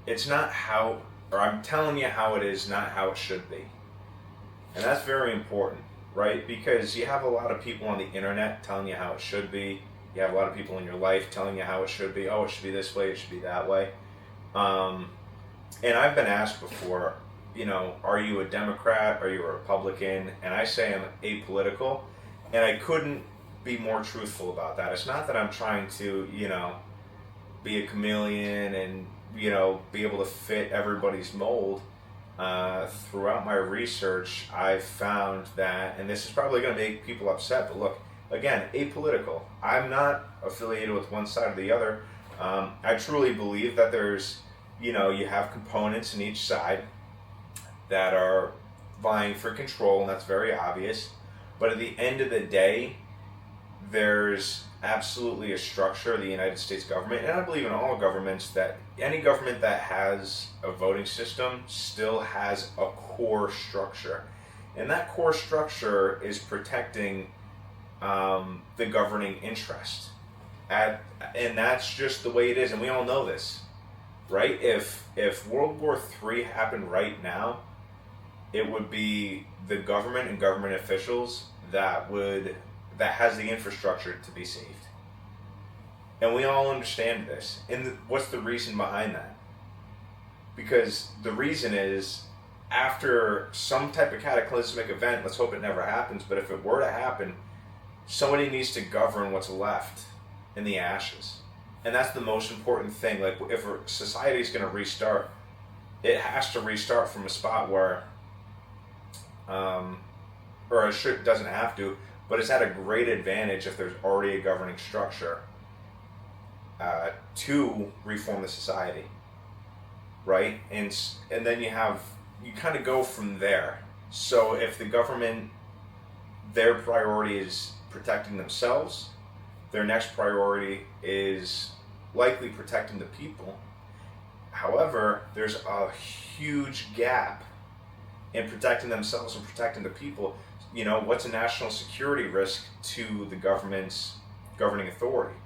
it's not how, or I'm telling you how it is, not how it should be. And that's very important, right? Because you have a lot of people on the internet telling you how it should be. You have a lot of people in your life telling you how it should be. Oh, it should be this way, it should be that way. Um, and I've been asked before, are you a Democrat? Are you a Republican? And I say I'm apolitical. And I couldn't be more truthful about that. It's not that I'm trying to, be a chameleon and, be able to fit everybody's mold. Throughout my research, I've found that, and this is probably going to make people upset, but look, again, apolitical. I'm not affiliated with one side or the other. I truly believe that there's, you have components in each side that are vying for control, and that's very obvious. But at the end of the day, there's absolutely a structure of the United States government, and I believe in all governments, that any government that has a voting system still has a core structure. And that core structure is protecting the governing interest. And that's just the way it is, and we all know this, right? If World War III happened right now, it would be the government and government officials that has the infrastructure to be saved. And we all understand this. And what's the reason behind that? Because the reason is, after some type of cataclysmic event, let's hope it never happens, but if it were to happen, somebody needs to govern what's left in the ashes. And that's the most important thing. Like, if a society is going to restart, it has to restart from a spot where, or it doesn't have to, but it's at a great advantage if there's already a governing structure to reform the society, right? And then you kind of go from there. So if the government, their priority is protecting themselves, their next priority is likely protecting the people. However, there's a huge gap in protecting themselves and protecting the people. What's a national security risk to the government's governing authority?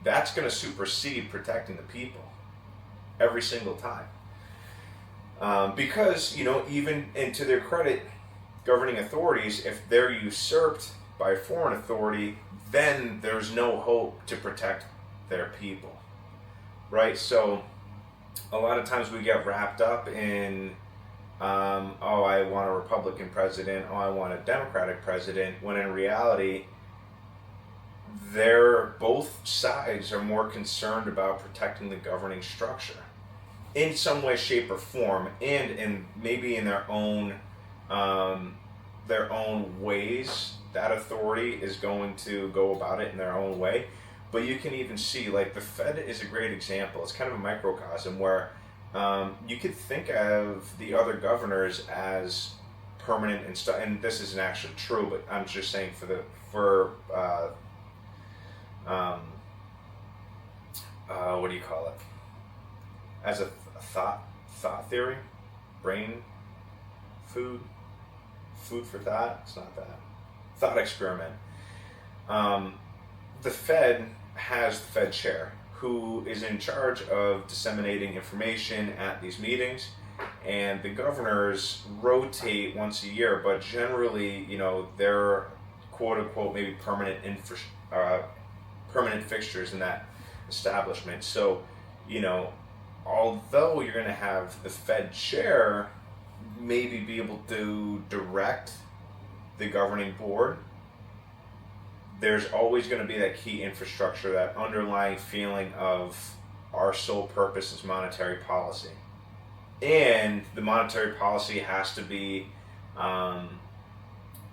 That's going to supersede protecting the people every single time. Because, even, and to their credit, governing authorities, if they're usurped by a foreign authority, then there's no hope to protect their people, right? So a lot of times we get wrapped up in, oh, I want a Republican president, oh, I want a Democratic president, when in reality, both sides are more concerned about protecting the governing structure in some way, shape, or form, and maybe in their own ways. That authority is going to go about it in their own way. But you can even see, like, the Fed is a great example. It's kind of a microcosm where you could think of the other governors as permanent and stuff. And this isn't actually true, but I'm just saying what do you call it? As a thought theory, brain, food for thought. It's not that. Thought experiment. The Fed has the Fed chair, who is in charge of disseminating information at these meetings, and the governors rotate once a year, but generally, they're quote unquote maybe permanent fixtures in that establishment. So, although you're going to have the Fed chair maybe be able to direct the governing board, there's always going to be that key infrastructure, that underlying feeling of our sole purpose is monetary policy. And the monetary policy has to be, and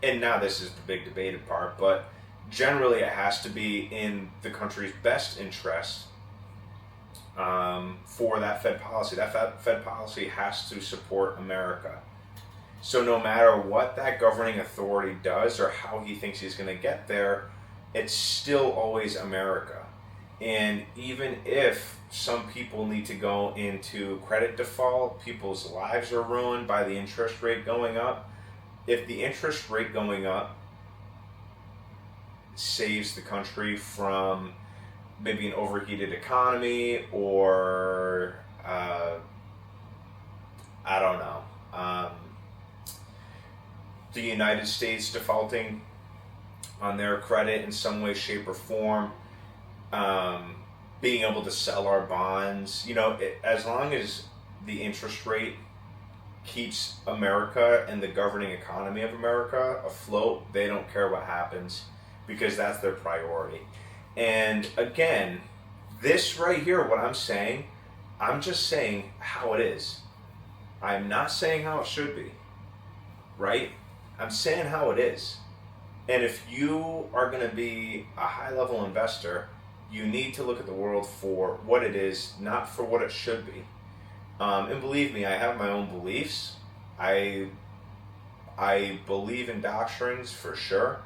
now this is the big debated part, but generally it has to be in the country's best interest for that Fed policy. That Fed policy has to support America. So no matter what that governing authority does or how he thinks he's going to get there, it's still always America. And even if some people need to go into credit default, people's lives are ruined by the interest rate going up, if the interest rate going up saves the country from maybe an overheated economy or the United States defaulting on their credit in some way, shape, or form, being able to sell our bonds. As long as the interest rate keeps America and the governing economy of America afloat, they don't care what happens because that's their priority. And again, this right here, what I'm saying, I'm just saying how it is. I'm not saying how it should be, right? I'm saying how it is. And if you are going to be a high-level investor, you need to look at the world for what it is, not for what it should be. And believe me, I have my own beliefs. I believe in doctrines for sure,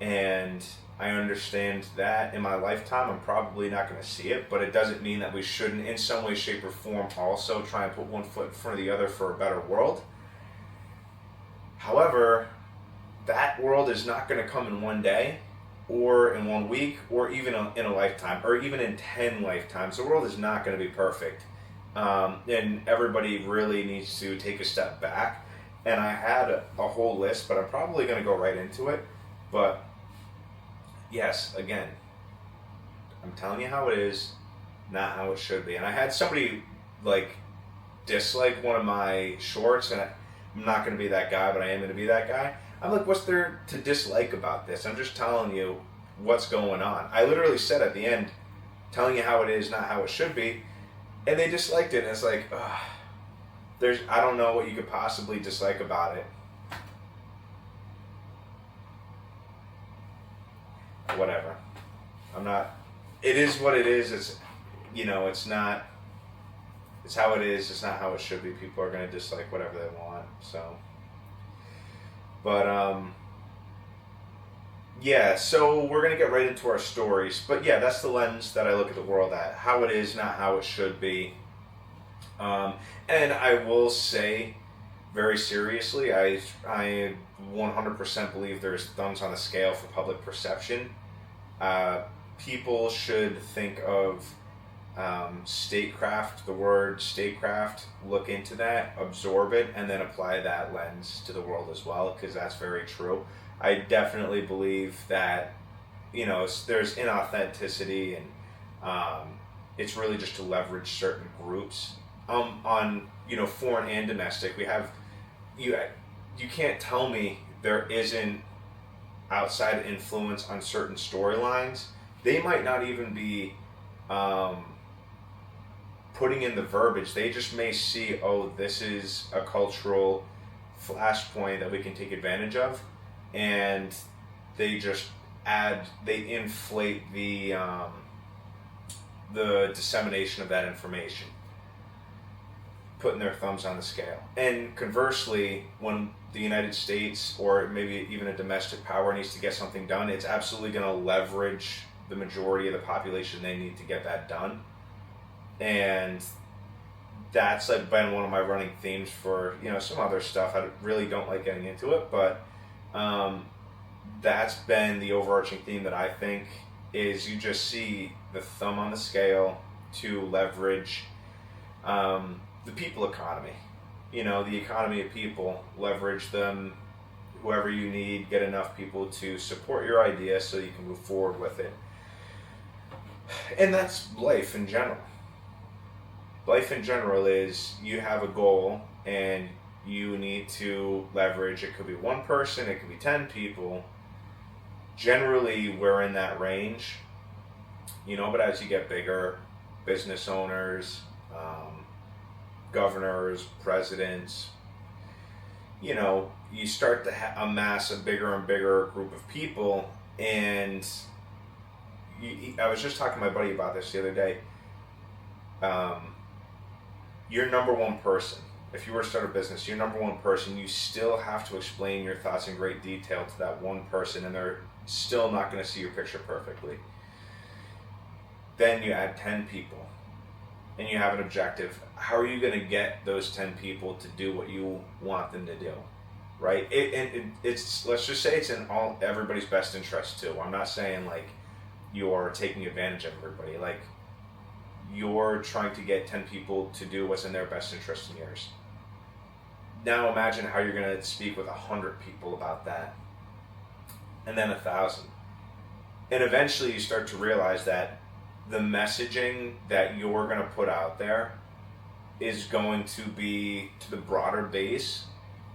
and I understand that in my lifetime I'm probably not going to see it, but it doesn't mean that we shouldn't in some way, shape, or form also try and put one foot in front of the other for a better world. However, that world is not going to come in one day, or in 1 week, or even in a lifetime, or even in 10 lifetimes. The world is not going to be perfect. And everybody really needs to take a step back. And I had a whole list, but I'm probably going to go right into it. But yes, again, I'm telling you how it is, not how it should be. And I had somebody dislike one of my shorts, and I'm not going to be that guy, but I am going to be that guy. I'm like, what's there to dislike about this? I'm just telling you what's going on. I literally said at the end, telling you how it is, not how it should be. And they disliked it, and it's like, I don't know what you could possibly dislike about it. Whatever. It is what it is. It's not, it's how it is. It's not how it should be. People are going to dislike whatever they want, so. But, yeah, so we're going to get right into our stories. But yeah, that's the lens that I look at the world at. How it is, not how it should be. And I will say, very seriously, I 100% believe there's thumbs on the scale for public perception. People should think of statecraft, the word statecraft, look into that, absorb it, and then apply that lens to the world as well, because that's very true. I definitely believe that, there's inauthenticity, and it's really just to leverage certain groups on, foreign and domestic. We have, you can't tell me there isn't outside influence on certain storylines. They might not even be putting in the verbiage. They just may see, this is a cultural flashpoint that we can take advantage of, and they just they inflate the dissemination of that information, putting their thumbs on the scale. And conversely, when the United States, or maybe even a domestic power, needs to get something done, it's absolutely going to leverage the majority of the population they need to get that done. And that's been one of my running themes for some other stuff. I really don't like getting into it, but that's been the overarching theme that I think is you just see the thumb on the scale to leverage the people economy. The economy of people, leverage them, whoever you need, get enough people to support your idea so you can move forward with it. And that's life in general. Life in general is you have a goal and you need to leverage. It could be one person, it could be 10 people. Generally, we're in that range, but as you get bigger, business owners, governors, presidents, you start to amass a bigger and bigger group of people. And I was just talking to my buddy about this the other day. Your number one person, if you were to start a business, your number one person, you still have to explain your thoughts in great detail to that one person, and they're still not going to see your picture perfectly. Then you add 10 people, and you have an objective. How are you going to get those 10 people to do what you want them to do, right? It's let's just say it's in everybody's best interest too. I'm not saying you're taking advantage of everybody. You're trying to get 10 people to do what's in their best interest and yours. now imagine how you're going to speak with 100 people about that, and then 1,000. And eventually you start to realize that the messaging that you're going to put out there is going to be, to the broader base,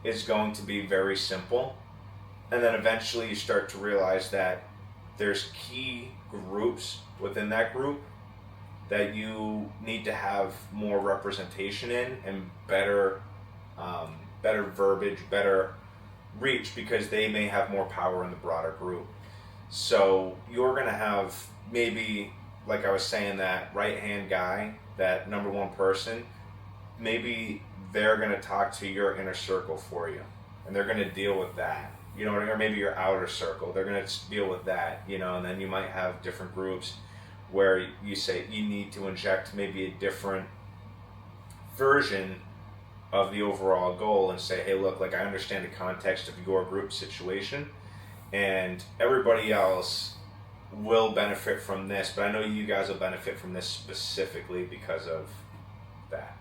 is going to be very simple. And then eventually you start to realize that there's key groups within that group that you need to have more representation in, and better verbiage, better reach, because they may have more power in the broader group. So you're going to have, maybe, like I was saying, that right-hand guy, that number one person, maybe they're going to talk to your inner circle for you, and they're going to deal with that. You know, or maybe your outer circle, they're going to deal with that, you know, and then you might have different groups where you say you need to inject maybe a different version of the overall goal, and say, hey, look, like, I understand the context of your group situation, and everybody else will benefit from this, but I know you guys will benefit from this specifically because of that.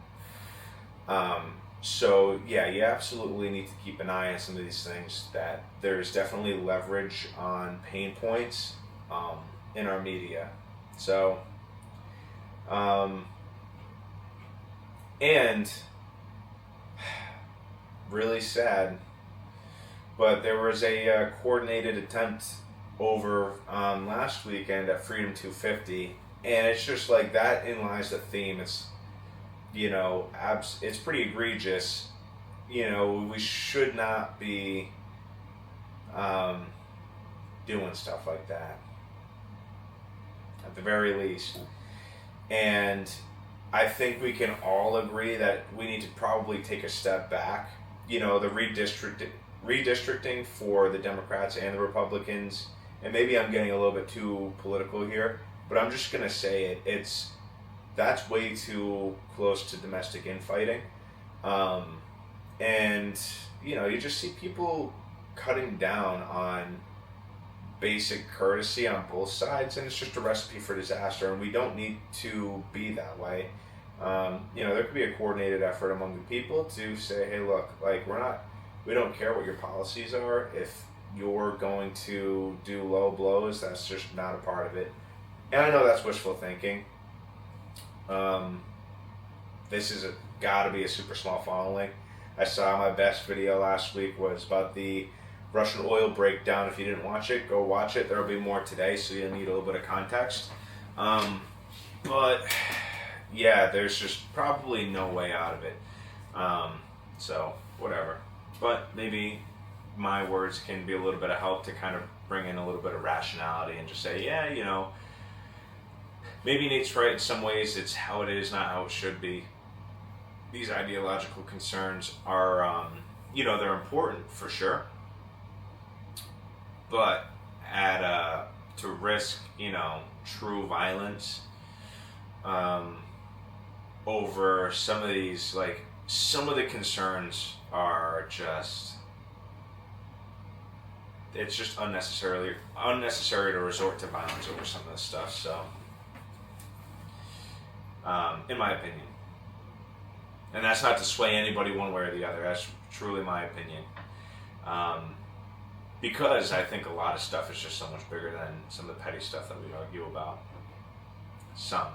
So yeah, you absolutely need to keep an eye on some of these things, that there's definitely leverage on pain points in our media. So, and really sad, but there was a coordinated attempt over last weekend at Freedom 250, and it's just like, that in lies the theme. It's, you know, it's pretty egregious. You know, we should not be doing stuff like that, at the very least. And I think we can all agree that we need to probably take a step back. You know, the redistricting for the Democrats and the Republicans, and maybe I'm getting a little bit too political here, but I'm just gonna say it. That's way too close to domestic infighting. And, you know, you just see people cutting down on basic courtesy on both sides, and it's just a recipe for disaster, and we don't need to be that way. You know, there could be a coordinated effort among the people to say, hey, look, like, we don't care what your policies are. If you're going to do low blows, that's just not a part of it. And I know that's wishful thinking. This is gotta be a super small following. I saw my best video last week was about the Russian oil breakdown. If you didn't watch it, go watch it. There'll be more today, so you'll need a little bit of context. But yeah, there's just probably no way out of it. So whatever. But maybe my words can be a little bit of help to kind of bring in a little bit of rationality and just say, yeah, you know, maybe Nate's right in some ways. It's how it is, not how it should be. These ideological concerns are, you know, they're important for sure, but to risk, you know, true violence over some of these, like, some of the concerns are just, it's just unnecessary to resort to violence over some of this stuff. So, in my opinion. And that's not to sway anybody one way or the other. That's truly my opinion. Because I think a lot of stuff is just so much bigger than some of the petty stuff that we argue about. Some.